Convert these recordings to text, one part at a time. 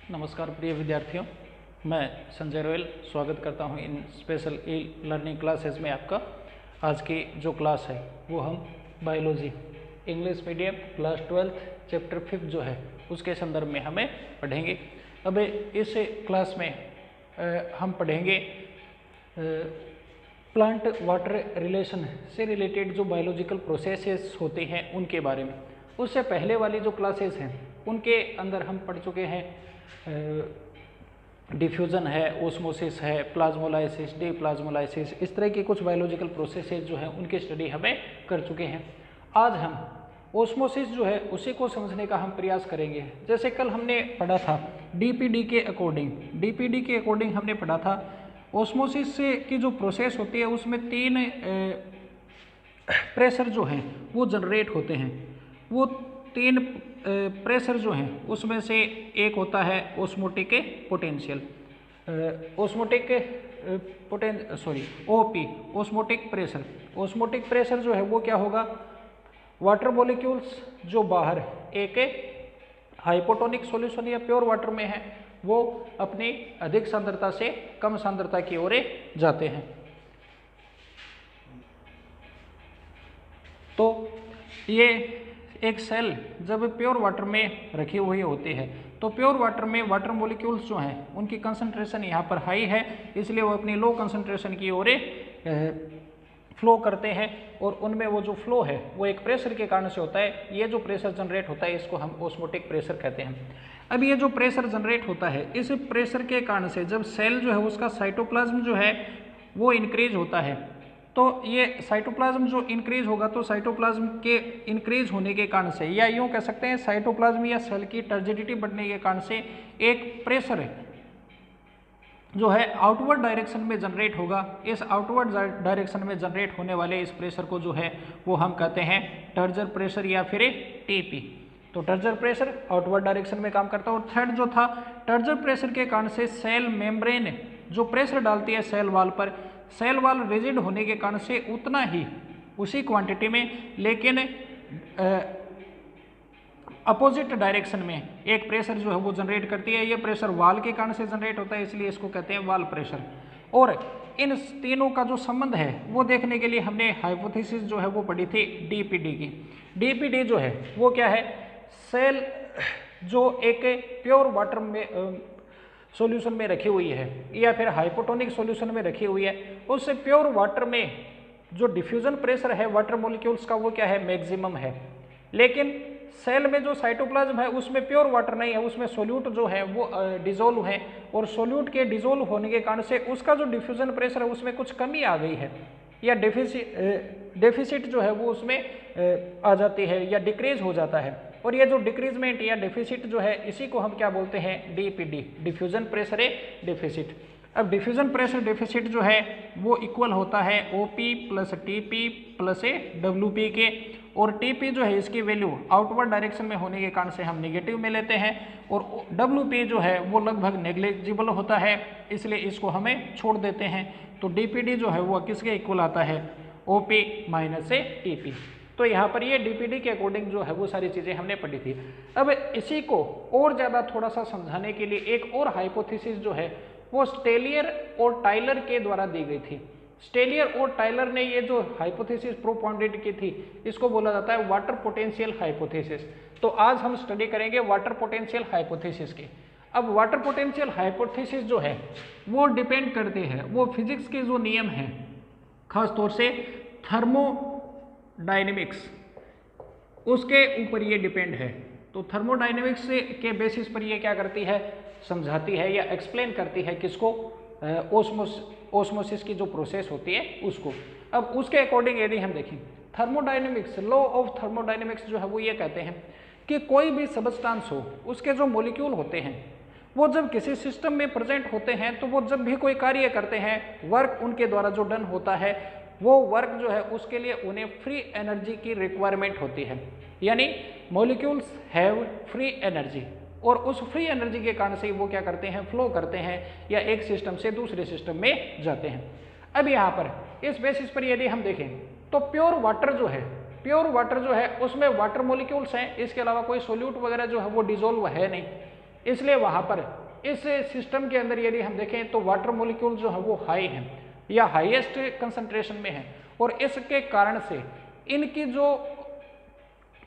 नमस्कार प्रिय विद्यार्थियों, मैं संजय रोयल स्वागत करता हूं इन स्पेशल ई लर्निंग क्लासेस में आपका। आज की जो क्लास है वो हम biology English medium class 12 chapter 5 जो है उसके संदर्भ में हमें पढ़ेंगे। अब इस क्लास में हम पढ़ेंगे प्लांट वाटर रिलेशन से रिलेटेड जो बायोलॉजिकल प्रोसेसेस होते हैं उनके बारे में। उससे पहले वाली जो क्लासेस हैं उनके अंदर हम पढ़ चुके हैं डिफ्यूज़न है, ओस्मोसिस है, प्लाज्मोलाइसिस, डीप्लाज्मोलाइसिस, इस तरह के कुछ बायोलॉजिकल प्रोसेसेस जो हैं उनकी स्टडी हमें कर चुके हैं। आज हम ओस्मोसिस जो है उसी को समझने का हम प्रयास करेंगे। जैसे कल हमने पढ़ा था डीपीडी के अकॉर्डिंग हमने पढ़ा था ओस्मोसिस से की जो प्रोसेस होती है उसमें 3 प्रेशर जो हैं वो जनरेट होते हैं। वो 3 प्रेशर जो हैं उसमें से एक होता है osmotic potential, osmotic pressure. Osmotic pressure जो है वो क्या होगा, वाटर मॉलिक्यूल्स जो बाहर एक हाइपोटोनिक सॉल्यूशन या प्योर वाटर में है वो अपनी अधिक सांद्रता से कम सांद्रता की ओर जाते हैं। तो ये एक सेल जब प्योर वाटर में रखी हुई होती है तो प्योर वाटर में वाटर मॉलिक्यूल्स जो हैं उनकी कंसंट्रेशन यहाँ पर हाई है, इसलिए वो अपनी लो कंसंट्रेशन की ओर फ्लो करते हैं और उनमें वो जो फ्लो है वो एक प्रेशर के कारण से होता है। ये जो प्रेशर जनरेट होता है इसको हम ओस्मोटिक प्रेशर कहते हैं। अब ये जो प्रेशर जनरेट होता है इस प्रेशर के कारण से जब सेल जो है उसका साइटोप्लाज्म जो है वो इंक्रीज होता है, तो ये साइटोप्लाज्म जो इंक्रीज होगा तो साइटोप्लाज्म के इंक्रीज होने के कारण से या यूँ कह सकते हैं साइटोप्लाज्म या सेल की टर्जिडिटी बढ़ने के कारण से एक प्रेशर जो है आउटवर्ड डायरेक्शन में जनरेट होगा। इस आउटवर्ड डायरेक्शन में जनरेट होने वाले इस प्रेशर को जो है वो हम कहते हैं टर्जर प्रेशर या फिर टीपी। तो टर्जर प्रेशर आउटवर्ड डायरेक्शन में काम करता है। और थर्ड जो था टर्जर प्रेशर के कारण से सेल मेम्ब्रेन जो प्रेशर डालती है सेल वाल पर, सेल वाल रिजिड होने के कारण से उतना ही उसी क्वांटिटी में लेकिन अपोजिट डायरेक्शन में एक प्रेशर जो है वो जनरेट करती है। ये प्रेशर वाल के कारण से जनरेट होता है, इसलिए इसको कहते हैं वाल प्रेशर। और इन तीनों का जो संबंध है वो देखने के लिए हमने हाइपोथेसिस जो है वो पढ़ी थी डीपीडी की। डीपीडी जो है वो क्या है, सेल जो एक प्योर वाटर में सॉल्यूशन में रखी हुई है या फिर हाइपोटोनिक सॉल्यूशन में रखी हुई है, उस प्योर वाटर में जो डिफ्यूजन प्रेशर है वाटर मॉलिक्यूल्स का वो क्या है, मैक्सिमम है। लेकिन सेल में जो साइटोप्लाज्म है उसमें प्योर वाटर नहीं है, उसमें सोल्यूट जो है वो डिजोल्व है और सोल्यूट के डिजोल्व होने के कारण से उसका जो डिफ्यूजन प्रेशर है उसमें कुछ कमी आ गई है या डेफिसिट जो है वो उसमें आ जाती है या डिक्रीज हो जाता है। और ये जो डिक्रीजमेंट या डेफिसिट जो है इसी को हम क्या बोलते हैं, डीपीडी, डिफ्यूजन प्रेशर डेफिसिट। अब डिफ्यूजन प्रेशर डेफिसिट जो है वो इक्वल होता है OP plus TP plus WP के, और टीपी जो है इसकी वैल्यू आउटवर्ड डायरेक्शन में होने के कारण से हम नेगेटिव में लेते हैं और डब्ल्यूपी जो है वो लगभग नेग्लिजिबल होता है, इसलिए इसको हमें छोड़ देते हैं। तो डीपीडी जो है वो किसके इक्वल आता है, ओपी माइनस से टीपी। तो यहाँ पर ये डीपीडी के अकॉर्डिंग जो है वो सारी चीज़ें हमने पढ़ी थी। अब इसी को और ज़्यादा थोड़ा सा समझाने के लिए एक और हाइपोथेसिस जो है वो स्टेलियर और टाइलर के द्वारा दी गई थी। स्टेलियर और टाइलर ने ये जो हाइपोथेसिस प्रोपोनेंट की थी इसको बोला जाता है वाटर पोटेंशियल हाइपोथेसिस। तो आज हम स्टडी करेंगे वाटर पोटेंशियल हाइपोथेसिस की। अब वाटर पोटेंशियल हाइपोथेसिस जो है वो डिपेंड करते हैं, वो फिजिक्स के जो नियम हैं खास तौर से थर्मोडायनेमिक्स उसके ऊपर ये डिपेंड है। तो थर्मोडायनेमिक्स के बेसिस पर ये क्या करती है, समझाती है या एक्सप्लेन करती है किसको, ओस्मोसिस की जो प्रोसेस होती है उसको। अब उसके अकॉर्डिंग यदि हम देखें थर्मोडायनेमिक्स, लॉ ऑफ थर्मोडायनेमिक्स जो है वो ये कहते हैं कि कोई भी सबस्टांस हो उसके जो मॉलिक्यूल होते हैं वो जब किसी सिस्टम में प्रेजेंट होते हैं तो वो जब भी कोई कार्य करते हैं वर्क उनके द्वारा जो डन होता है वो वर्क जो है उसके लिए उन्हें फ्री एनर्जी की रिक्वायरमेंट होती है, यानी मॉलिक्यूल्स हैव फ्री एनर्जी और उस फ्री एनर्जी के कारण से वो क्या करते हैं, फ्लो करते हैं या एक सिस्टम से दूसरे सिस्टम में जाते हैं। अब यहाँ पर इस बेसिस पर यदि हम देखें तो प्योर वाटर जो है उसमें वाटर मॉलिक्यूल्स हैं, इसके अलावा कोई सोल्यूट वगैरह जो है वो डिजोल्व है नहीं। इसलिए वहाँ पर इस सिस्टम के अंदर यदि हम देखें तो वाटर मॉलिक्यूल जो है वो हाई हैं या हाईएस्ट कंसंट्रेशन में है, और इसके कारण से इनकी जो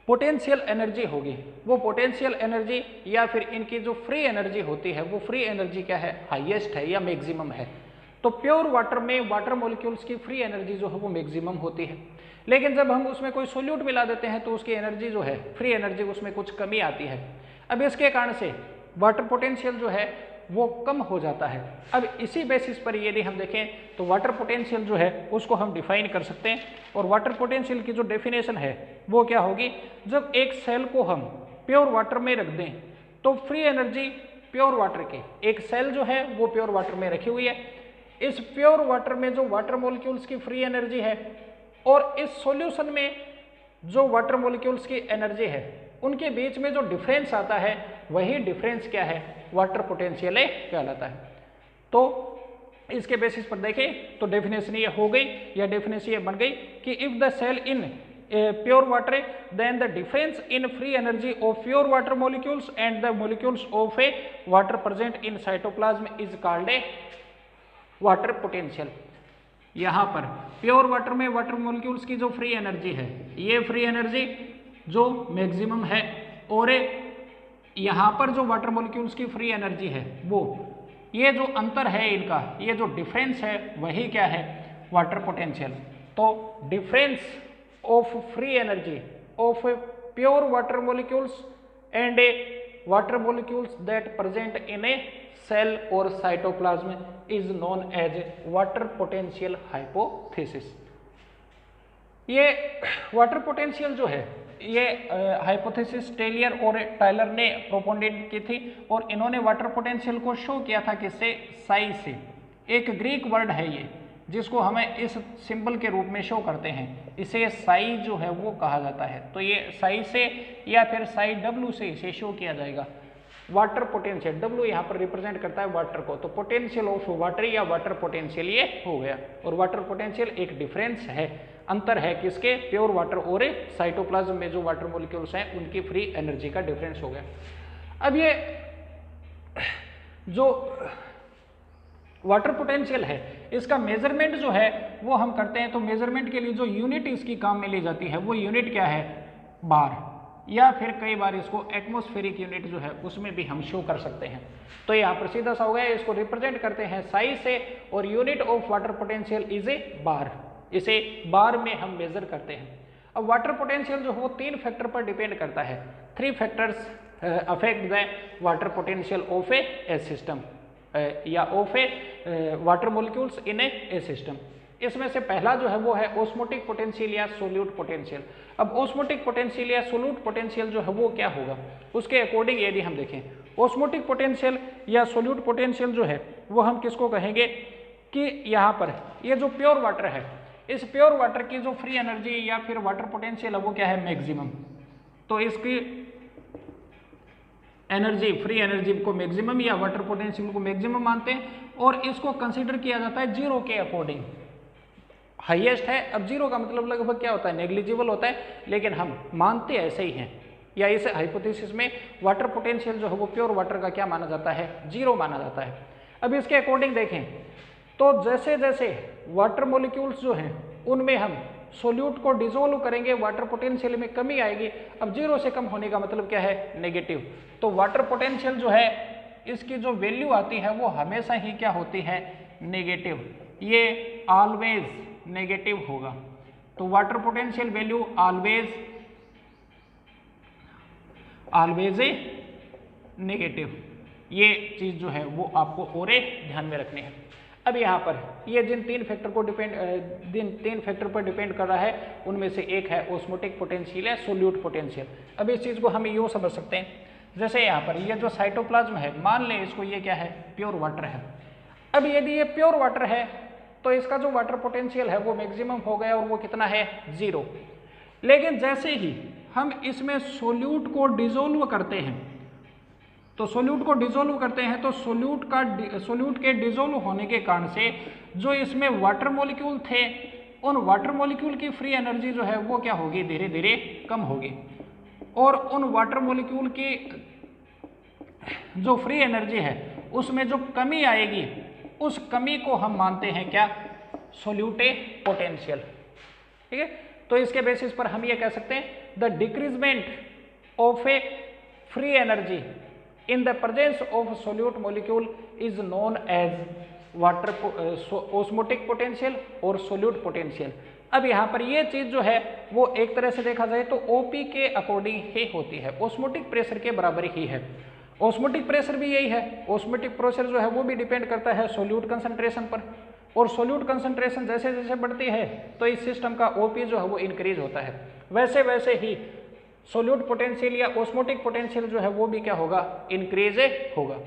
पोटेंशियल एनर्जी होगी वो पोटेंशियल एनर्जी या फिर इनकी जो फ्री एनर्जी होती है वो फ्री एनर्जी क्या है, हाईएस्ट है या मैक्सिमम है। तो प्योर वाटर में वाटर मॉलिक्यूल्स की फ्री एनर्जी जो है वो मैक्सिमम होती है, लेकिन जब हम उसमें कोई सोल्यूट मिला देते हैं तो उसकी एनर्जी जो है, फ्री एनर्जी, उसमें कुछ कमी आती है। अब इसके कारण से वाटर पोटेंशियल जो है वो कम हो जाता है। अब इसी बेसिस पर यदि हम देखें तो वाटर पोटेंशियल जो है उसको हम डिफाइन कर सकते हैं, और वाटर पोटेंशियल की जो डेफिनेशन है वो क्या होगी, जब एक सेल को हम प्योर वाटर में रख दें तो फ्री एनर्जी प्योर वाटर की, एक सेल जो है वो प्योर वाटर में रखी हुई है, इस प्योर वाटर में जो वाटर मॉलिक्यूल्स की फ्री एनर्जी है और इस सॉल्यूशन में जो वाटर मॉलिक्यूल्स की एनर्जी है, उनके बीच में जो डिफरेंस आता है वही डिफरेंस क्या है, वाटर पोटेंशियल कहलाता है। तो इसके बेसिस पर देखें तो डेफिनेशन ये हो गई या डेफिनेशन ये बन गई कि if the cell in pure water then the difference in free energy of pure water molecules and the molecules of a water present in cytoplasm is called a water potential. यहाँ पर pure water में water molecules की जो free energy है, ये free energy जो maximum है, और यहाँ पर जो वाटर मॉलिक्यूल्स की फ्री एनर्जी है वो, ये जो अंतर है इनका, ये जो डिफरेंस है वही क्या है, वाटर पोटेंशियल। तो difference of free energy of pure water molecules and a water molecules that present in a cell और cytoplasm is known as water potential hypothesis. ये वाटर पोटेंशियल जो है ये हाइपोथेसिस टेलियर और टायलर ने प्रोपोनेट की थी, और इन्होंने वाटर पोटेंशियल को शो किया था किससे, साई से। एक ग्रीक वर्ड है ये जिसको हमें इस सिंबल के रूप में शो करते हैं, इसे साई जो है वो कहा जाता है। तो ये साई से या फिर साई डब्ल्यू से इसे शो किया जाएगा। वाटर पोटेंशियल, डब्ल्यू यहाँ पर रिप्रेजेंट करता है वाटर को, तो पोटेंशियल ऑफ वाटर या वाटर पोटेंशियल ये हो गया। और वाटर पोटेंशियल एक डिफरेंस है, अंतर है किसके, प्योर वाटर और साइटोप्लाज्म में जो वाटर मॉलिक्यूल्स हैं उनकी फ्री एनर्जी का डिफरेंस हो गया। अब ये जो वाटर पोटेंशियल है इसका मेजरमेंट जो है वो हम करते हैं, तो मेजरमेंट के लिए जो यूनिट इसकी काम में ली जाती है वो यूनिट क्या है, बार, या फिर कई बार इसको एटमॉस्फेरिक यूनिट जो है उसमें भी हम शो कर सकते हैं। तो यहाँ पर सीधा सा हो गया, इसको रिप्रेजेंट करते हैं साई से, और unit of water potential is a bar, इसे बार में हम मेजर करते हैं। अब वाटर पोटेंशियल जो है वो 3 फैक्टर पर डिपेंड करता है। 3 factors affect the water potential of a system या of a water molecules in a system. इसमें से पहला जो है वो है ऑस्मोटिक पोटेंशियल या सोल्यूट पोटेंशियल। अब ऑस्मोटिक पोटेंशियल या सोल्यूट पोटेंशियल जो है वो क्या होगा, उसके अकॉर्डिंग यदि हम देखें ऑस्मोटिक पोटेंशियल या सोल्यूट पोटेंशियल जो है वो हम किसको कहेंगे कि यहाँ पर ये जो प्योर वाटर है, इस प्योर वाटर की जो फ्री एनर्जी या फिर वाटर पोटेंशियल है वो क्या है, मैक्सिमम। तो इसकी एनर्जी, फ्री एनर्जी को मैक्सिमम या वाटर पोटेंशियल को मैक्सिमम मानते हैं, और इसको कंसीडर किया जाता है जीरो के अकॉर्डिंग, हाईएस्ट है। अब जीरो का मतलब लगभग क्या होता है, नेग्लिजिबल होता है, लेकिन हम मानते ऐसे ही हैं, या इस हाइपोथेसिस में वाटर पोटेंशियल जो है वो प्योर वाटर का क्या माना जाता है, जीरो माना जाता है। अब इसके अकॉर्डिंग देखें तो जैसे जैसे वाटर मॉलिक्यूल्स जो हैं उनमें हम सोल्यूट को डिसोल्व करेंगे, वाटर पोटेंशियल में कमी आएगी। अब जीरो से कम होने का मतलब क्या है, नेगेटिव। तो वाटर पोटेंशियल जो है इसकी जो वैल्यू आती है वो हमेशा ही क्या होती है, नेगेटिव, ये ऑलवेज नेगेटिव होगा। तो water potential value always a negative, ये चीज जो है वो आपको और ध्यान में रखनी है। अब यहाँ पर ये जिन 3 फैक्टर पर डिपेंड कर रहा है उनमें से एक है ऑस्मोटिक पोटेंशियल या सोल्यूट पोटेंशियल। अब इस चीज़ को हम यूँ समझ सकते हैं, जैसे यहाँ पर ये जो साइटोप्लाज्म है, मान लें इसको ये क्या है, प्योर वाटर है। अब यदि ये प्योर वाटर है तो इसका जो वाटर पोटेंशियल है वो मैक्सिमम हो गया, और वो कितना है, 0। लेकिन जैसे ही हम इसमें सोल्यूट को डिसोल्व करते हैं, तो सोल्यूट को डिसोल्व करते हैं तो सोल्यूट के डिसोल्व होने के कारण से जो इसमें वाटर मॉलिक्यूल थे, उन वाटर मॉलिक्यूल की फ्री एनर्जी जो है वो क्या होगी, धीरे धीरे कम होगी, और उन वाटर मॉलिक्यूल की जो फ्री एनर्जी है उसमें जो कमी आएगी उस कमी को हम मानते हैं क्या, सोल्यूटे पोटेंशियल। ठीक है, तो इसके बेसिस पर हम ये कह सकते हैं the decreasement of a free energy in the presence of solute molecule is known as water osmotic potential और सोल्यूट पोटेंशियल। अब यहाँ पर ये चीज जो है वो एक तरह से देखा जाए तो ओपी के अकॉर्डिंग ही होती है, ऑस्मोटिक प्रेशर के बराबर ही है। ऑस्मोटिक प्रेशर भी यही है, ऑस्मोटिक प्रेशर जो है वो भी डिपेंड करता है सोल्यूट कंसंट्रेशन पर, और सोल्यूट कंसंट्रेशन जैसे जैसे बढ़ती है तो इस सिस्टम का ओपी जो है वो इंक्रीज होता है, वैसे वैसे ही सोल्यूट पोटेंशियल या ऑस्मोटिक पोटेंशियल जो है वो भी क्या होगा, इंक्रीज होगा।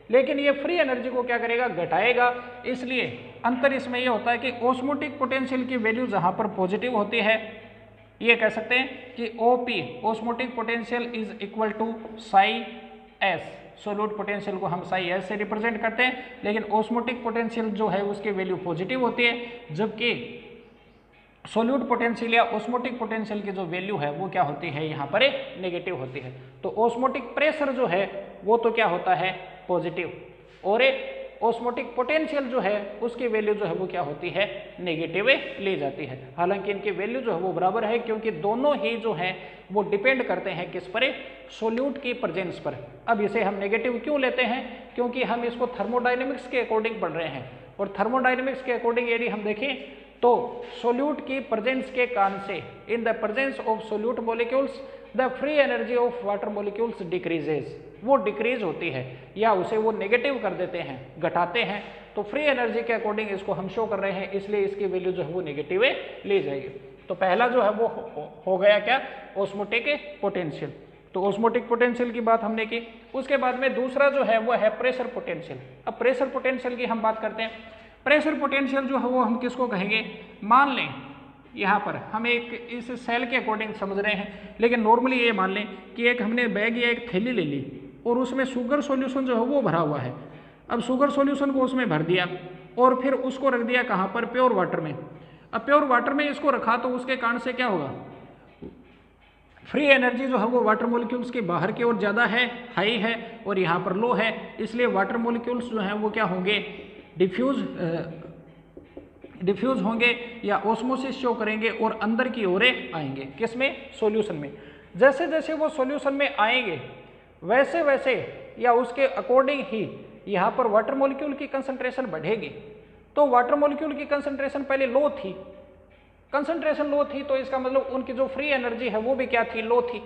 लेकिन ये फ्री एनर्जी को क्या करेगा, घटाएगा। इसलिए अंतर इसमें ये होता है कि ऑस्मोटिक पोटेंशियल की वैल्यू जहां पर पॉजिटिव होती है, ये कह सकते हैं कि OP osmotic potential is equal to psi s, solute potential को हम साई एस से रिप्रेजेंट करते हैं, लेकिन ऑस्मोटिक पोटेंशियल जो है उसकी वैल्यू पॉजिटिव होती है, जबकि सोल्यूट पोटेंशियल या ऑस्मोटिक पोटेंशियल की जो वैल्यू है वो क्या होती है, यहाँ पर नेगेटिव होती है। तो ऑस्मोटिक प्रेशर जो है वो तो क्या होता है, पॉजिटिव, और ऑस्मोटिक पोटेंशियल जो है उसकी वैल्यू जो है वो क्या होती है, नेगेटिव ली जाती है। हालांकि इनकी वैल्यू जो है वो बराबर है, क्योंकि दोनों ही जो हैं वो डिपेंड करते हैं किस पर, सोल्यूट की प्रेजेंस पर। अब इसे हम नेगेटिव क्यों लेते हैं, क्योंकि हम इसको थर्मोडायनेमिक्स के अकॉर्डिंग पढ़ रहे हैं, और थर्मोडायनेमिक्स के अकॉर्डिंग यदि हम देखें तो सोल्यूट की प्रेजेंस के कारण से, इन the presence of solute molecules the free energy of water molecules decreases, वो डिक्रीज होती है या उसे वो नेगेटिव कर देते हैं, घटाते हैं। तो फ्री एनर्जी के अकॉर्डिंग इसको हम शो कर रहे हैं, इसलिए इसकी वैल्यू जो है वो नेगेटिव ली जाएगी। तो पहला जो है वो हो गया क्या, ऑस्मोटिक पोटेंशियल। तो ऑस्मोटिक पोटेंशियल की बात हमने की। उसके बाद में दूसरा जो है वो है प्रेशर पोटेंशियल। अब प्रेशर पोटेंशियल की हम बात करते हैं। प्रेशर पोटेंशियल जो है वो हम किसको कहेंगे, मान लें यहाँ पर हम एक इस सेल के अकॉर्डिंग समझ रहे हैं, लेकिन नॉर्मली ये मान लें कि एक हमने बैग या एक थैली ले ली और उसमें शुगर सॉल्यूशन जो है वो भरा हुआ है। अब शुगर सॉल्यूशन को उसमें भर दिया और फिर उसको रख दिया कहाँ पर, प्योर वाटर में। अब प्योर वाटर में इसको रखा तो उसके कारण से क्या होगा, फ्री एनर्जी जो है वो वाटर मॉलिक्यूल्स के बाहर की ओर ज़्यादा है, हाई है, और यहाँ पर लो है। इसलिए वाटर मॉलिक्यूल्स जो हैं वो क्या होंगे, डिफ्यूज होंगे या ऑस्मोसिस शो करेंगे और अंदर की ओर आएंगे, किसमें, सॉल्यूशन में। जैसे जैसे वो सॉल्यूशन में आएंगे वैसे वैसे या उसके अकॉर्डिंग ही यहाँ पर वाटर मॉलिक्यूल की कंसंट्रेशन बढ़ेगी। तो वाटर मॉलिक्यूल की कंसंट्रेशन पहले लो थी, कंसंट्रेशन लो थी, तो इसका मतलब उनकी जो फ्री एनर्जी है वो भी क्या थी, लो थी।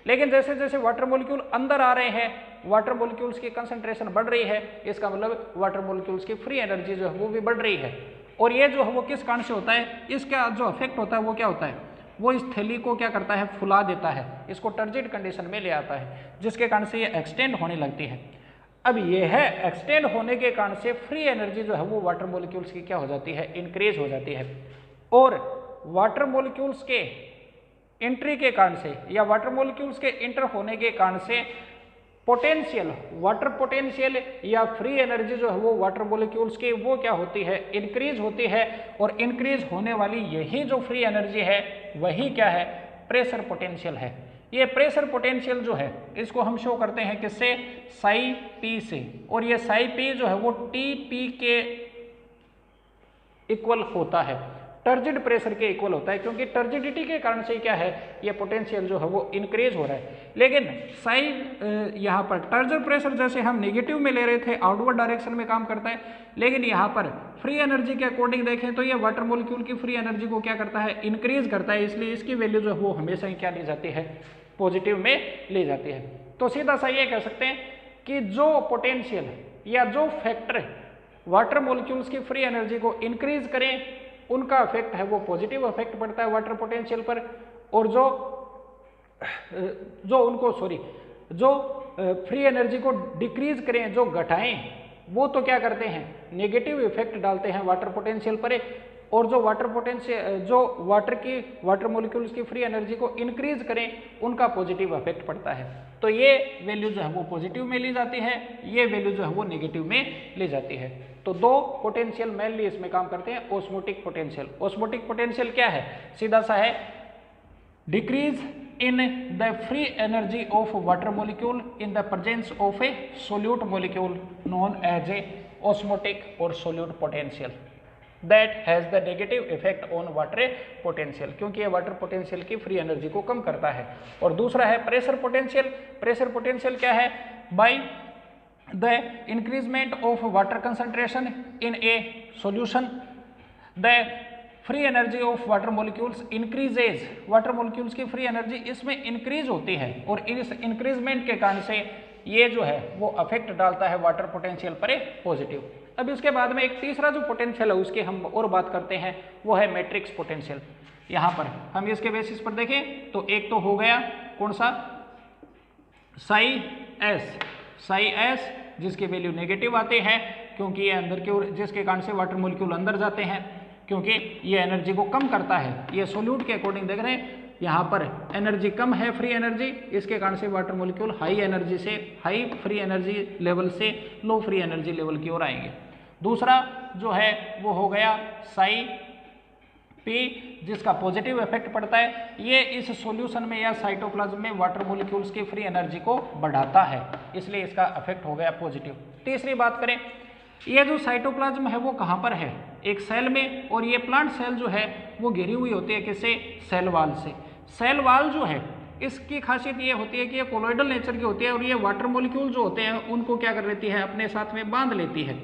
लेकिन जैसे जैसे वाटर मॉलिक्यूल अंदर आ रहे हैं, वाटर मॉलिक्यूल्स की कंसंट्रेशन बढ़ रही है, इसका मतलब वाटर मॉलिक्यूल्स की फ्री एनर्जी जो है वो भी बढ़ रही है। और ये जो है वो किस कारण से होता है, इसका जो इफेक्ट होता है वो क्या होता है, वो इस थैली को क्या करता है, फुला देता है, इसको टर्जिड कंडीशन में ले आता है, जिसके कारण से ये एक्सटेंड होने लगती है। अब ये है एक्सटेंड होने के कारण से फ्री एनर्जी जो है वो वाटर मॉलिक्यूल्स की क्या हो जाती है, इंक्रीज हो जाती है। और वाटर मॉलिक्यूल्स के एंट्री के कारण से या वाटर मॉलिक्यूल्स के इंटर होने के कारण से पोटेंशियल, वाटर पोटेंशियल या फ्री एनर्जी जो है वो वाटर मॉलिक्यूल्स की वो क्या होती है, इंक्रीज होती है। और इंक्रीज होने वाली यही जो फ्री एनर्जी है वही क्या है, प्रेशर पोटेंशियल है। ये प्रेशर पोटेंशियल जो है इसको हम शो करते हैं किससे, साई पी से। और ये साई पी जो है वो टी पी के इक्वल होता है, टर्जिड प्रेशर के इक्वल होता है, क्योंकि टर्जिडिटी के कारण से क्या है, ये पोटेंशियल जो है वो इंक्रीज हो रहा है। लेकिन साइड यहाँ पर टर्जिड प्रेशर जैसे हम नेगेटिव में ले रहे थे, आउटवर्ड डायरेक्शन में काम करता है, लेकिन यहाँ पर फ्री एनर्जी के अकॉर्डिंग देखें तो ये वाटर मॉलिक्यूल की फ्री एनर्जी को क्या करता है, इंक्रीज करता है। इसलिए इसकी वैल्यू जो है वो हमेशा ही क्या ली जाती है, पॉजिटिव में ली जाती है। तो सीधा सा ये कह सकते हैं कि जो पोटेंशियल या जो फैक्टर वाटर मॉलिक्यूल्स की फ्री एनर्जी को इंक्रीज करें उनका इफेक्ट है वो पॉजिटिव इफेक्ट पड़ता है वाटर पोटेंशियल पर। और जो फ्री एनर्जी को डिक्रीज करें, जो घटाएं, वो तो क्या करते हैं, नेगेटिव इफेक्ट डालते हैं वाटर पोटेंशियल पर। और जो वाटर मॉलिक्यूल्स की फ्री एनर्जी को इंक्रीज करें उनका पॉजिटिव इफेक्ट पड़ता है। तो ये वैल्यू जो है वो पॉजिटिव में ली जाती है, ये वैल्यू जो है वो नेगेटिव में ली जाती है। तो दो पोटेंशियल मेनली इसमें काम करते हैं, ऑस्मोटिक पोटेंशियल। ऑस्मोटिक पोटेंशियल क्या है, सीधा सा है, decrease in the free energy of water molecule in the presence of a solute molecule known as a osmotic or solute potential that has the negative effect on water potential, क्योंकि ये water potential की free energy को कम करता है। और दूसरा है pressure potential. Pressure potential क्या है? By the increment of water concentration in A solution the free energy of water molecules increases. Water molecules की फ्री एनर्जी इसमें इंक्रीज होती है और इस इंक्रीजमेंट के कारण से ये जो है वो अफेक्ट डालता है वाटर पोटेंशियल पर पॉजिटिव। अब इसके बाद में एक तीसरा जो पोटेंशियल है उसकी हम और बात करते हैं, वो है मैट्रिक्स पोटेंशियल। यहाँ पर हम इसके बेसिस पर देखें तो एक तो हो गया कौन सा, साई एस जिसकी वैल्यू नेगेटिव आती है क्योंकि ये अंदर की ओर, जिसके कारण से वाटर मॉलिक्यूल अंदर जाते हैं क्योंकि ये एनर्जी को कम करता है। ये सोल्यूट के अकॉर्डिंग देख रहे हैं, यहाँ पर एनर्जी कम है फ्री एनर्जी, इसके कारण से वाटर मॉलिक्यूल हाई एनर्जी से हाई फ्री एनर्जी लेवल से लो फ्री एनर्जी लेवल की ओर आएंगे। दूसरा जो है वो हो गया साई पी जिसका पॉजिटिव इफेक्ट पड़ता है, ये इस सॉल्यूशन में या साइटोप्लाज्म में वाटर मॉलिक्यूल्स की फ्री एनर्जी को बढ़ाता है, इसलिए इसका इफेक्ट हो गया पॉजिटिव। तीसरी बात करें, ये जो साइटोप्लाज्म है वो कहाँ पर है? एक सेल में, और ये प्लांट सेल जो है वो घिरी हुई होती है किससे? सेल वाल से। सेल वाल जो है इसकी खासियत ये होती है कि ये कोलोइडल नेचर की होती है और ये वाटर मॉलिक्यूल जो होते हैं उनको क्या कर लेती है? अपने साथ में बांध लेती है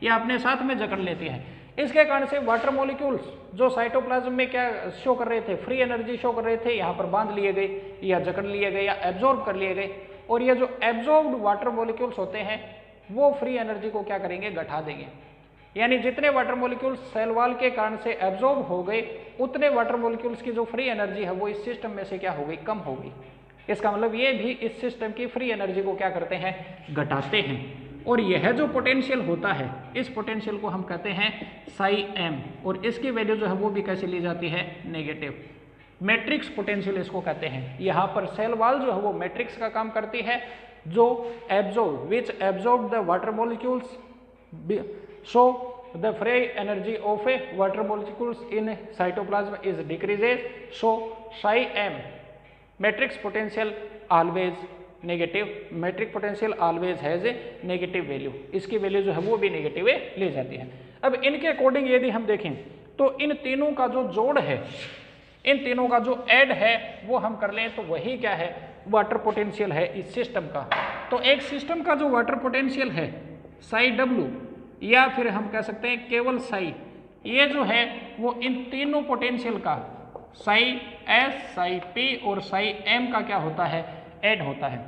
या अपने साथ में जकड़ लेती है। इसके कारण से वाटर मॉलिक्यूल्स जो साइटोप्लाज्म में क्या शो कर रहे थे? फ्री एनर्जी शो कर रहे थे, यहाँ पर बांध लिए गए या जकड़ लिए गए या एब्जॉर्ब कर लिए गए, और ये जो एब्जॉर्ब्ड वाटर मॉलिक्यूल्स होते हैं वो फ्री एनर्जी को क्या करेंगे? घटा देंगे। यानी जितने वाटर मॉलिक्यूल्स सेल वॉल के कारण से एब्जॉर्ब हो गए उतने वाटर मॉलिक्यूल्स की जो फ्री एनर्जी है वो इस सिस्टम में से क्या हो गई? कम हो गई। इसका मतलब ये भी इस सिस्टम की फ्री एनर्जी को क्या करते हैं? घटाते हैं। और यह जो पोटेंशियल होता है इस पोटेंशियल को हम कहते हैं साई एम, और इसकी वैल्यू जो है वो भी कैसे ली जाती है? नेगेटिव। मैट्रिक्स पोटेंशियल इसको कहते हैं। यहाँ पर सेल वॉल जो है वो मैट्रिक्स का काम करती है, जो absorb which absorb the water molecules so the free energy of a water molecules in cytoplasm is decreases, so psi m matrix potential always negative, matrix potential always has a negative value, इसकी value जो है वो भी negative ले जाती है। अब इनके अकॉर्डिंग यदि हम देखें तो इन तीनों का जो जोड़ है, इन तीनों का जो ऐड है वो हम कर लें तो वही क्या है? वाटर पोटेंशियल है इस सिस्टम का। तो एक सिस्टम का जो वाटर पोटेंशियल है साई डब्ल्यू, या फिर हम कह सकते हैं केवल साई, ये जो है वो इन तीनों पोटेंशियल का साई एस, साई पी और साई एम का क्या होता है? ऐड होता है।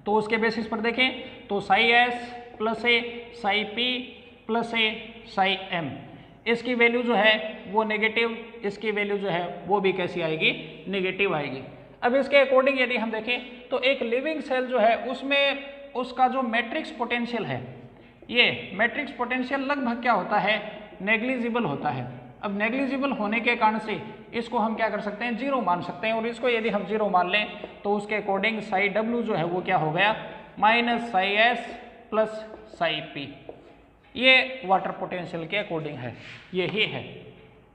तो उसके बेसिस पर देखें तो साई एस प्लस ए साई पी प्लस ए साई एम, इसकी वैल्यू जो है वो नेगेटिव, इसकी वैल्यू जो है वो भी कैसी आएगी? नेगेटिव आएगी। अब इसके अकॉर्डिंग यदि हम देखें तो एक लिविंग सेल जो है उसमें उसका जो मैट्रिक्स पोटेंशियल है, ये मैट्रिक्स पोटेंशियल लगभग क्या होता है? नेग्लिजिबल होता है। अब नेग्लिजिबल होने के कारण से इसको हम क्या कर सकते हैं? जीरो मान सकते हैं, और इसको यदि हम जीरो मान लें तो उसके अकॉर्डिंग साई डब्ल्यू जो है वो क्या हो गया? Minus psi S plus psi P. ये वाटर पोटेंशियल के अकॉर्डिंग है, यही है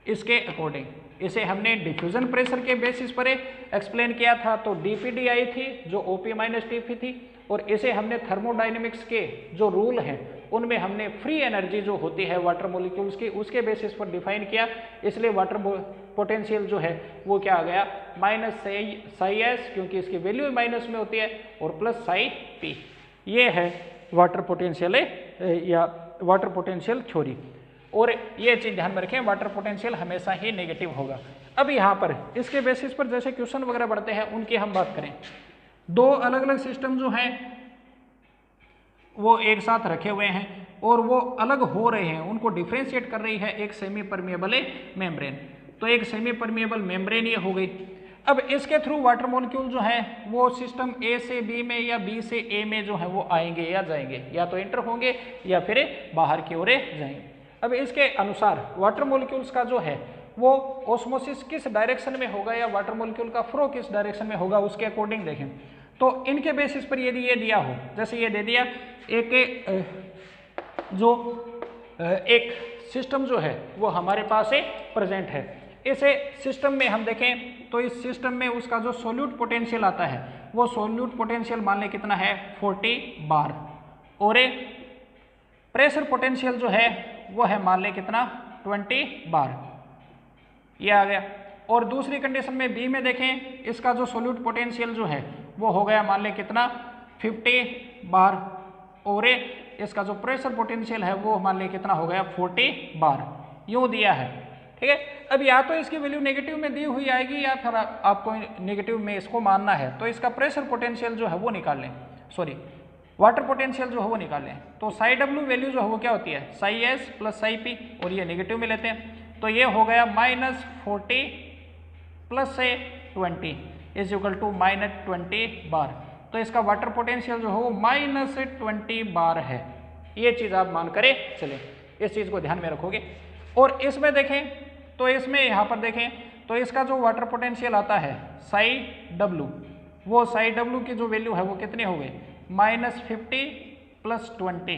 इसके अकॉर्डिंग। इसे हमने डिफ्यूजन प्रेशर के बेसिस पर एक्सप्लेन किया था, तो डीपीडी आई थी जो ओपी माइनस टीपी थी, और इसे हमने थर्मोडाइनमिक्स के जो रूल हैं उनमें हमने फ्री एनर्जी जो होती है वाटर मॉलिक्यूल्स की उसके बेसिस पर डिफाइन किया, इसलिए वाटर पोटेंशियल जो है वो क्या आ गया? माइनस साई एस, क्योंकि इसकी वैल्यू माइनस में होती है, और प्लस साई पी। ये है वाटर पोटेंशियल या वाटर पोटेंशियल थ्योरी। और ये चीज़ ध्यान में रखें, वाटर पोटेंशियल हमेशा ही नेगेटिव होगा। अब यहाँ पर इसके बेसिस पर जैसे क्वेश्चन वगैरह बढ़ते हैं उनकी हम बात करें, दो अलग अलग सिस्टम जो हैं वो एक साथ रखे हुए हैं और वो अलग हो रहे हैं, उनको डिफ्रेंशिएट कर रही है एक सेमी परमिएबल मेम्ब्रेन। तो एक सेमी परमिएबल मेम्ब्रेन ये हो गई। अब इसके थ्रू वाटर मॉलिक्यूल जो है वो सिस्टम ए से बी में या बी से ए में जो है वो आएंगे या जाएंगे, या तो एंटर होंगे या फिर बाहर की ओर जाएंगे। अब इसके अनुसार वाटर मॉलिक्यूल्स का जो है वो ऑस्मोसिस किस डायरेक्शन में होगा या वाटर मॉलिक्यूल का फ्लो किस डायरेक्शन में होगा उसके अकॉर्डिंग देखें। तो इनके बेसिस पर यदि ये दिया हो, जैसे ये दे दिया एक सिस्टम जो है वो हमारे पास प्रेजेंट है, इसे सिस्टम में हम देखें तो इस सिस्टम में उसका जो सोल्यूट पोटेंशियल आता है वो सोल्यूट पोटेंशियल मान लें कितना है 40 बार, और प्रेशर पोटेंशियल जो है वो है मान लें कितना 20 बार, ये आ गया। और दूसरी कंडीशन में बी में देखें इसका जो सोल्यूट पोटेंशियल जो है वो हो गया मान लें कितना 50 बार, और इसका जो प्रेशर पोटेंशियल है वो मान लें कितना हो गया 40 बार, यूँ दिया है। ठीक है, अब या तो इसकी वैल्यू नेगेटिव में दी हुई आएगी या फिर आपको नेगेटिव में इसको मानना है, तो इसका प्रेशर पोटेंशियल जो है वो निकाल लें, सॉरी वाटर पोटेंशियल जो है वो निकाल लें। तो साई डब्ल्यू वैल्यू जो है वो क्या होती है Sai S plus psi P, और ये नेगेटिव में लेते हैं तो ये हो गया -40 प्लस से 20 इज इक्वल टू -20 बार। तो इसका वाटर पोटेंशियल जो है वो -20 बार है। ये चीज़ आप मान करे चले, इस चीज़ को ध्यान में रखोगे। और इसमें देखें तो इसमें यहाँ पर देखें तो इसका जो वाटर पोटेंशियल आता है साई डब्ल्यू, वो साई डब्ल्यू की जो वैल्यू है वो कितनी हो गई -50 प्लस 20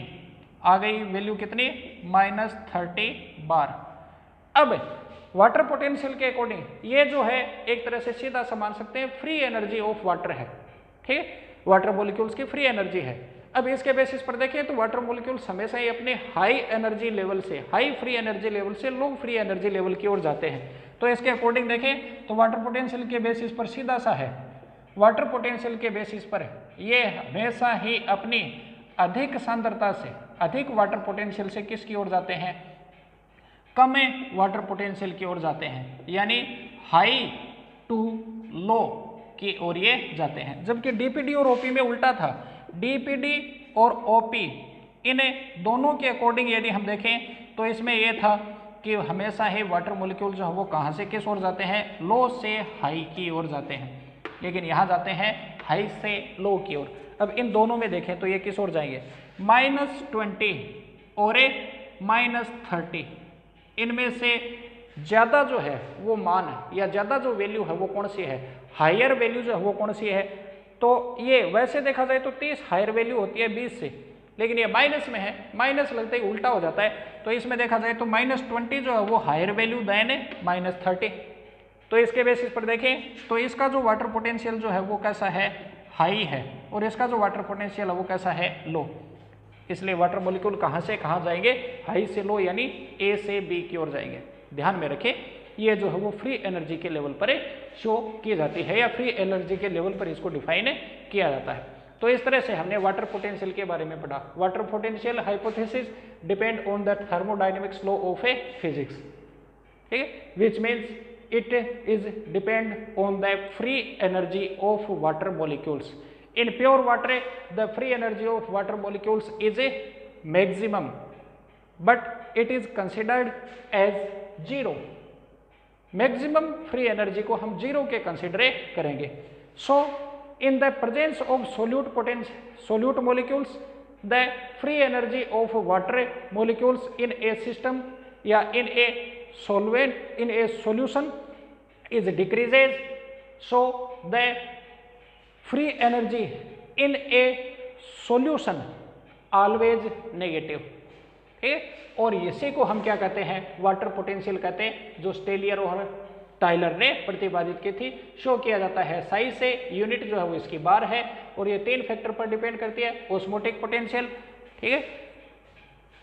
आ गई वैल्यू कितनी -30 बार। अब वाटर पोटेंशियल के अकॉर्डिंग ये जो है एक तरह से सीधा सा मान सकते हैं फ्री एनर्जी ऑफ वाटर है। ठीक है, वाटर मॉलिक्यूल्स की फ्री एनर्जी है। अब इसके बेसिस पर देखें तो वाटर मॉलिक्यूल्स हमेशा ही अपने हाई एनर्जी लेवल से, हाई फ्री एनर्जी लेवल से लो फ्री एनर्जी लेवल की ओर जाते हैं। तो इसके अकॉर्डिंग देखें तो वाटर पोटेंशियल के बेसिस पर सीधा सा है, वाटर पोटेंशियल के बेसिस पर ये हमेशा ही अपनी अधिक सांद्रता से, अधिक वाटर पोटेंशियल से किसकी ओर जाते हैं, कम वाटर पोटेंशियल की ओर जाते हैं, यानी हाई टू लो की ओर ये जाते हैं। जबकि डीपीडी और ओपी में उल्टा था, डीपीडी और ओपी इन दोनों के अकॉर्डिंग यदि हम देखें तो इसमें यह था कि हमेशा ही वाटर मॉलिक्यूल जो है वो कहाँ से किस ओर जाते हैं, लो से हाई की ओर जाते हैं, लेकिन यहाँ जाते हैं हाई से लो की ओर। अब इन दोनों में देखें तो ये किस ओर जाएंगे, -20 और -30, इनमें से ज़्यादा जो है वो मान या ज़्यादा जो वैल्यू है वो कौन सी है, हायर वैल्यू जो है वो कौन सी है। तो ये वैसे देखा जाए तो 30 हायर वैल्यू होती है 20 से, लेकिन ये माइनस में है, माइनस लगते ही उल्टा हो जाता है। तो इसमें देखा जाए तो -20 जो है वो हायर वैल्यू देन -30। तो इसके बेसिस पर देखें तो इसका जो वाटर पोटेंशियल जो है वो कैसा है, हाई है, और इसका जो वाटर पोटेंशियल है वो कैसा है, लो। इसलिए वाटर मॉलिक्यूल कहाँ से कहाँ जाएंगे, हाई से लो, यानी ए से बी की ओर जाएंगे। ध्यान में रखें, ये जो है वो फ्री एनर्जी के लेवल पर शो की जाती है या फ्री एनर्जी के लेवल पर इसको डिफाइन किया जाता है। तो इस तरह से हमने वाटर पोटेंशियल के बारे में पढ़ा। Water potential hypothesis depend on the thermodynamics law of A physics, ठीक है, which means it is depend on the free energy of water molecules. In pure water, the free energy of water molecules is a maximum, but it is considered as zero. Maximum free energy को हम zero के consider करेंगे। So, in the presence of solute molecules, the free energy of water molecules in a system या in a solvent, in a solution is decreases. So, the free energy in a solution always negative, ठीक है। और इसी को हम क्या कहते हैं, वाटर पोटेंशियल कहते हैं, जो स्टेलियर और टाइलर ने प्रतिपादित की थी। शो किया जाता है साई से, यूनिट जो है वो इसकी बार है, और ये 3 फैक्टर पर डिपेंड करती है। ऑस्मोटिक पोटेंशियल, ठीक है,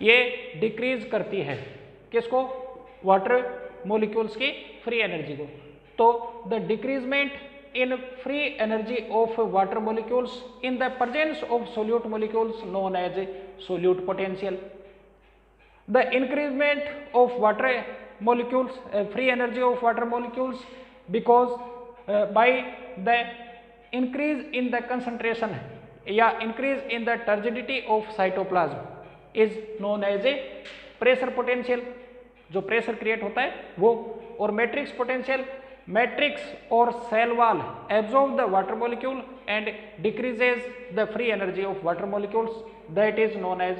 ये डिक्रीज करती है किसको, वाटर मॉलिक्यूल्स की फ्री एनर्जी को। तो the decreasement in free energy of water molecules in the presence of solute molecules known as solute potential. The increment of water molecules, free energy of water molecules, because by the increase in the concentration या increase in the turgidity of cytoplasm is known as a pressure potential, जो pressure create होता है वो। और matrix potential, matrix or cell wall absorb the water molecule and decreases the free energy of water molecules, that is known as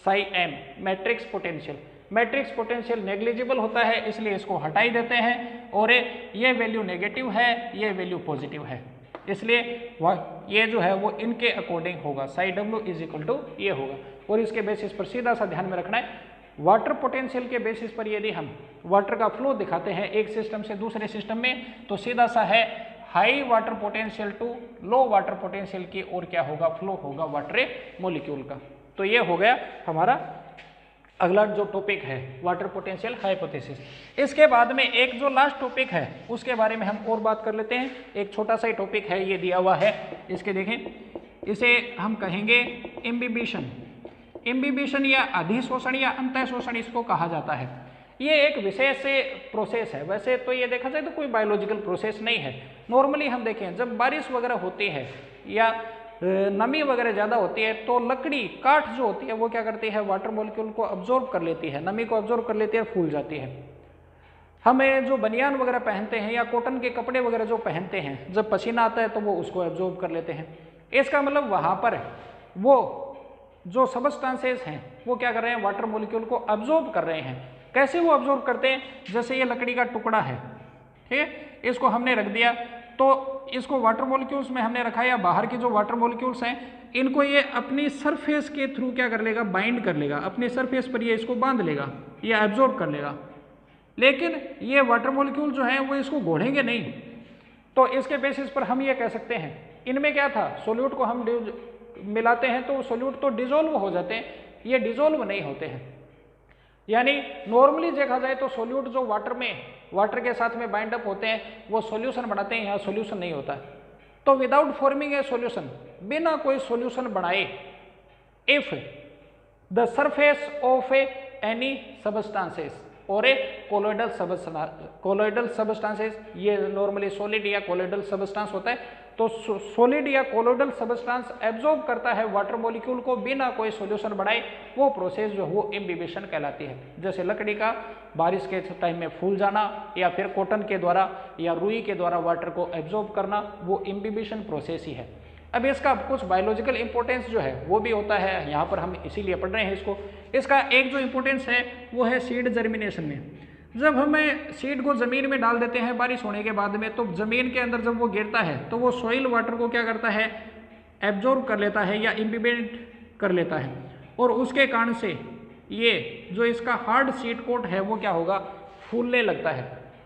psi m, matrix potential। Matrix potential negligible होता है, इसलिए इसको हटा ही देते हैं, और ये वैल्यू नेगेटिव है, ये वैल्यू पॉजिटिव है, इसलिए ये जो है वो इनके अकॉर्डिंग होगा, साई डब्ल्यू इज इक्वल टू ये होगा। और इसके बेसिस पर सीधा सा ध्यान में रखना है, वाटर पोटेंशियल के बेसिस पर यदि हम वाटर का फ्लो दिखाते हैं एक सिस्टम से दूसरे सिस्टम में, तो सीधा सा है high water potential to low water potential की ओर क्या होगा, फ्लो होगा वाटर मॉलिक्यूल का। तो ये हो गया हमारा अगला जो टॉपिक है वाटर पोटेंशियल हाइपोथेसिस। इसके बाद में एक जो लास्ट टॉपिक है उसके बारे में हम और बात कर लेते हैं। एक छोटा सा ही टॉपिक है, ये दिया हुआ है, इसके देखें, इसे हम कहेंगे इम्बिबिशन। इम्बिबिशन या अधिशोषण या अंतःशोषण इसको कहा जाता है। ये एक विशेष प्रोसेस है। वैसे तो ये देखा जाए तो कोई बायोलॉजिकल प्रोसेस नहीं है। नॉर्मली हम देखें जब बारिश वगैरह होती है या नमी वगैरह ज़्यादा होती है तो लकड़ी काठ जो होती है वो क्या करती है, वाटर मॉलिक्यूल को अब्जॉर्ब कर लेती है, नमी को अब्जॉर्ब कर लेती है, फूल जाती है। हमें जो बनियान वगैरह पहनते हैं या कॉटन के कपड़े वगैरह जो पहनते हैं, जब पसीना आता है तो वो उसको एब्जॉर्ब कर लेते हैं। इसका मतलब वहाँ पर वो जो सबस्टांसेस हैं वो क्या कर रहे हैं, वाटर मॉलिक्यूल को अब्जॉर्ब कर रहे हैं। कैसे वो अब्जॉर्ब करते हैं, जैसे ये लकड़ी का टुकड़ा है, ठीक है, इसको हमने रख दिया तो इसको वाटर मॉलिक्यूल्स में हमने रखा, या बाहर के जो वाटर मॉलिक्यूल्स हैं इनको ये अपनी सरफेस के थ्रू क्या कर लेगा, बाइंड कर लेगा, अपनी सरफेस पर ये इसको बांध लेगा, ये एब्जॉर्ब कर लेगा। लेकिन ये वाटर मॉलिक्यूल जो है वो इसको घोड़ेंगे नहीं। तो इसके बेसिस पर हम ये कह सकते हैं इनमें क्या था, सोल्यूट को हम मिलाते हैं तो सोल्यूट तो डिजोल्व हो जाते हैं, ये डिजोल्व नहीं होते हैं। यानी नॉर्मली देखा जाए तो सोल्यूट जो वाटर के साथ में बाइंड अप होते हैं वो सॉल्यूशन बनाते हैं, यहाँ सॉल्यूशन नहीं होता। तो विदाउट फॉर्मिंग ए सॉल्यूशन, बिना कोई सॉल्यूशन बनाए, if the surface of any substances और ए कोलोइडल सबस्टांसेस, ये नॉर्मली सॉलिड या कोलोइडल सबस्टांस होता है। तो सॉलिड या कोलोइडल सबस्टांस एब्जॉर्ब करता है वाटर मॉलिक्यूल को बिना कोई सॉल्यूशन बढ़ाए, वो प्रोसेस जो वो इम्बिबिशन कहलाती है। जैसे लकड़ी का बारिश के टाइम में फूल जाना या फिर कॉटन के द्वारा या रुई के द्वारा वाटर को एब्जॉर्ब करना, वो इम्बिबिशन प्रोसेस ही है। अब इसका कुछ बायोलॉजिकल इंपॉर्टेंस जो है वो भी होता है, यहाँ पर हम इसीलिए पढ़ रहे हैं इसको। इसका एक जो इंपॉर्टेंस है वो है सीड जर्मिनेशन में। जब हमें सीड को ज़मीन में डाल देते हैं बारिश होने के बाद में, तो ज़मीन के अंदर जब वो गिरता है तो वो सॉइल वाटर को क्या करता है, एब्जॉर्ब कर लेता है या इम्बिबेट कर लेता है, और उसके कारण से ये जो इसका हार्ड सीड कोट है वो क्या होगा, फूलने लगता है।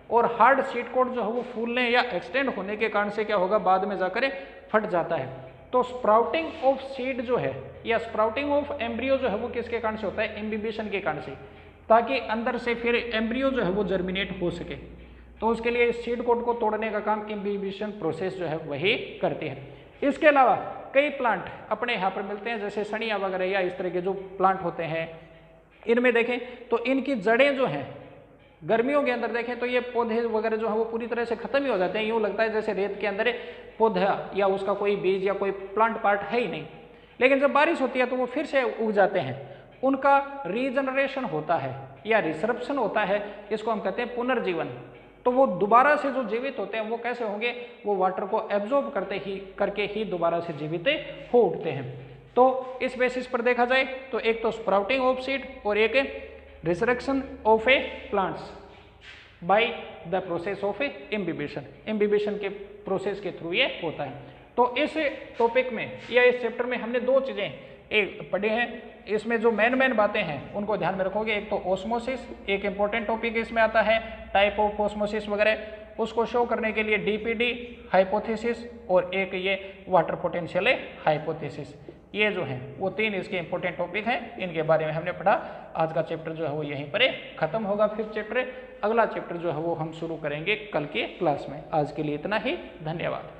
और हार्ड सीड कोट जो है वो फूलने या एक्सटेंड होने के कारण से क्या होगा, बाद में जाकर फट जाता है। तो स्प्राउटिंग ऑफ सीड जो है या स्प्राउटिंग ऑफ एम्ब्रियो जो है वो किसके कारण से होता है, इम्बिबिशन के कारण से, ताकि अंदर से फिर एम्ब्रियो जो है वो जर्मिनेट हो सके। तो उसके लिए सीड कोट को तोड़ने का काम इम्बिबिशन प्रोसेस जो है वही करती है। इसके अलावा कई प्लांट अपने यहाँ पर मिलते हैं, जैसे सड़ियाँ वगैरह या इस तरह के जो प्लांट होते हैं, इनमें देखें तो इनकी जड़ें जो हैं गर्मियों के अंदर देखें तो ये पौधे वगैरह जो है वो पूरी तरह से खत्म ही हो जाते हैं। यूँ लगता है जैसे रेत के अंदर पौधा या उसका कोई बीज या कोई प्लांट पार्ट है ही नहीं। लेकिन जब बारिश होती है तो वो फिर से उग जाते हैं, उनका रीजनरेशन होता है या रिसर्प्शन होता है, इसको हम कहते हैं पुनर्जीवन। तो वो दोबारा से जो जीवित होते हैं वो कैसे होंगे, वो वाटर को एब्जॉर्ब करके ही दोबारा से जीवित हो उठते हैं। तो इस बेसिस पर देखा जाए तो एक तो स्प्राउटिंग ऑफ सीड और एक resurrection of A plants by the process of A imbibition. Imbibition के प्रोसेस के थ्रू ये होता है। तो इस टॉपिक में या इस चैप्टर में हमने दो चीज़ें एक पढ़े हैं। इसमें जो मेन बातें हैं उनको ध्यान में रखोगे। एक तो ऑस्मोसिस, एक इंपॉर्टेंट टॉपिक इसमें आता है, टाइप ऑफ ऑस्मोसिस वगैरह, उसको शो करने के लिए डीपीडी हाइपोथेसिस और एक ये वाटर पोटेंशियल हाइपोथेसिस, ये जो हैं वो तीन इसके इंपॉर्टेंट टॉपिक हैं। इनके बारे में हमने पढ़ा। आज का चैप्टर जो है वो यहीं पर खत्म होगा। फिफ्थ चैप्टर, अगला चैप्टर जो है वो हम शुरू करेंगे कल के क्लास में। आज के लिए इतना ही, धन्यवाद।